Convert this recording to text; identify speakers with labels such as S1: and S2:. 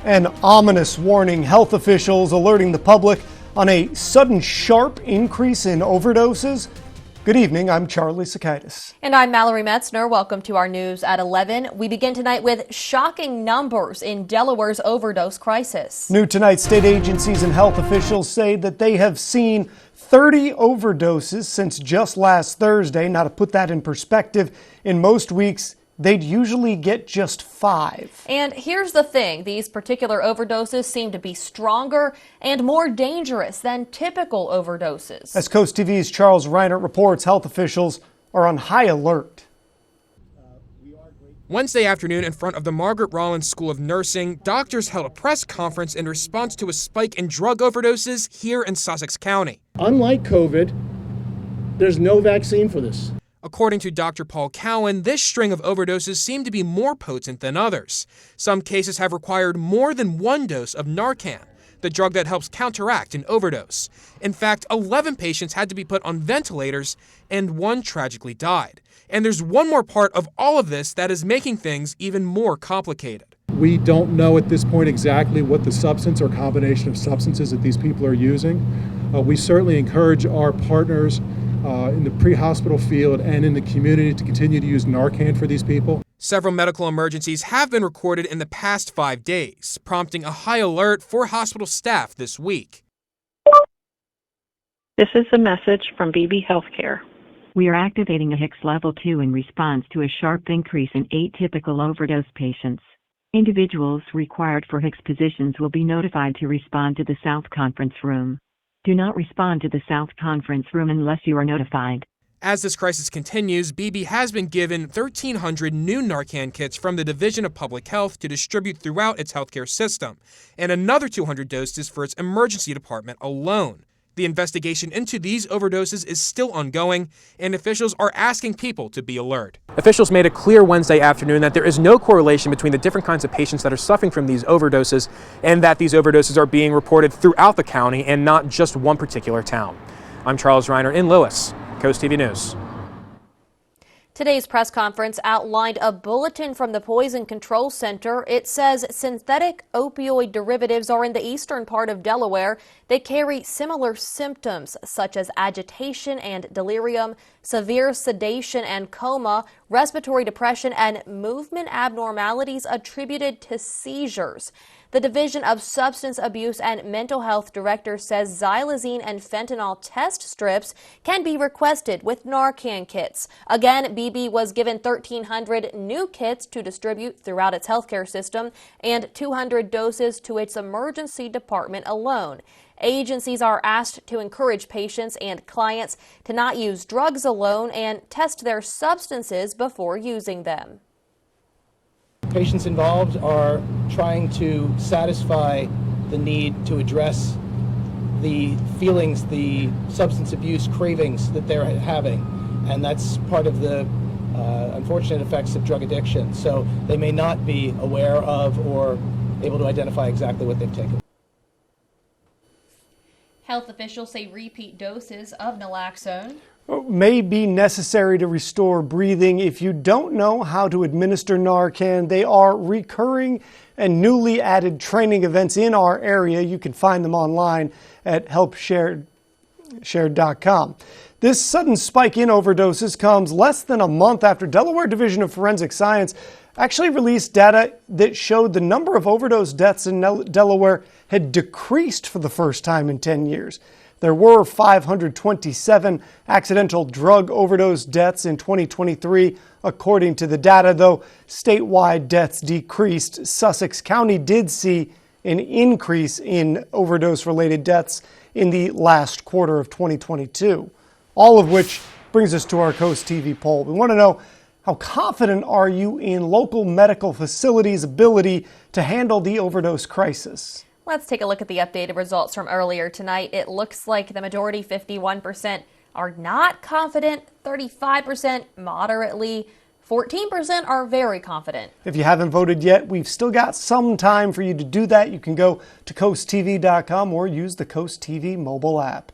S1: An ominous warning, health officials alerting the public on a sudden sharp increase in overdoses. Good evening, I'm Charlie Sakaitis.
S2: And I'm Mallory Metzner. Welcome to our news at 11. We begin tonight with shocking numbers in Delaware's overdose crisis.
S1: New tonight, state agencies and health officials say that they have seen 30 overdoses since just last Thursday. Now, to put that in perspective, in most weeks, they'd usually get just 5.
S2: And here's the thing. These particular overdoses seem to be stronger and more dangerous than typical overdoses.
S1: As Coast TV's Charles Reinert reports, health officials are on high alert.
S3: Wednesday afternoon in front of the Margaret Rollins School of Nursing, doctors held a press conference in response to a spike in drug overdoses here in Sussex County.
S4: Unlike COVID, there's no vaccine for this.
S3: According to Dr. Paul Cowan, this string of overdoses seem to be more potent than others. Some cases have required more than one dose of Narcan, the drug that helps counteract an overdose. In fact, 11 patients had to be put on ventilators, and one tragically died. And there's one more part of all of this that is making things even more complicated.
S4: We don't know at this point exactly what the substance or combination of substances that these people are using. We certainly encourage our partners in the pre-hospital field and in the community to continue to use Narcan for these people.
S3: Several medical emergencies have been recorded in the past 5 days, prompting a high alert for hospital staff this week.
S5: This is a message from Beebe Healthcare.
S6: We are activating a HICS Level 2 in response to a sharp increase in atypical overdose patients. Individuals required for HICS positions will be notified to respond to the South Conference Room. Do not respond to the South Conference Room unless you are notified.
S3: As this crisis continues, Beebe has been given 1,300 new Narcan kits from the Division of Public Health to distribute throughout its healthcare system, and another 200 doses for its emergency department alone. The investigation into these overdoses is still ongoing, and officials are asking people to be alert. Officials made it clear Wednesday afternoon that there is no correlation between the different kinds of patients that are suffering from these overdoses and that these overdoses are being reported throughout the county and not just one particular town. I'm Charles Reiner in Lewis, Coast TV News.
S2: Today's press conference outlined a bulletin from the Poison Control Center. It says synthetic opioid derivatives are in the eastern part of Delaware. They carry similar symptoms such as agitation and delirium, severe sedation and coma, respiratory depression, and movement abnormalities attributed to seizures. The Division of Substance Abuse and Mental Health Director says xylazine and fentanyl test strips can be requested with Narcan kits. Again, Beebe was given 1,300 new kits to distribute throughout its healthcare system and 200 doses to its emergency department alone. Agencies are asked to encourage patients and clients to not use drugs alone and test their substances before using them.
S7: Patients involved are trying to satisfy the need to address the feelings, the substance abuse cravings that they're having, and that's part of the unfortunate effects of drug addiction. So they may not be aware of or able to identify exactly what they've taken.
S2: Health officials say repeat doses of naloxone
S1: May be necessary to restore breathing. If you don't know how to administer Narcan, they are recurring and newly added training events in our area. You can find them online at helpshared.com. This sudden spike in overdoses comes less than a month after Delaware Division of Forensic Science actually released data that showed the number of overdose deaths in Delaware had decreased for the first time in 10 years. There were 527 accidental drug overdose deaths in 2023, according to the data, though statewide deaths decreased. Sussex County did see an increase in overdose-related deaths in the last quarter of 2022, all of which brings us to our Coast TV poll. We want to know, how confident are you in local medical facilities' ability to handle the overdose crisis?
S2: Let's take a look at the updated results from earlier tonight. It looks like the majority, 51%, are not confident, 35% moderately, 14% are very confident.
S1: If you haven't voted yet, we've still got some time for you to do that. You can go to coasttv.com or use the Coast TV mobile app.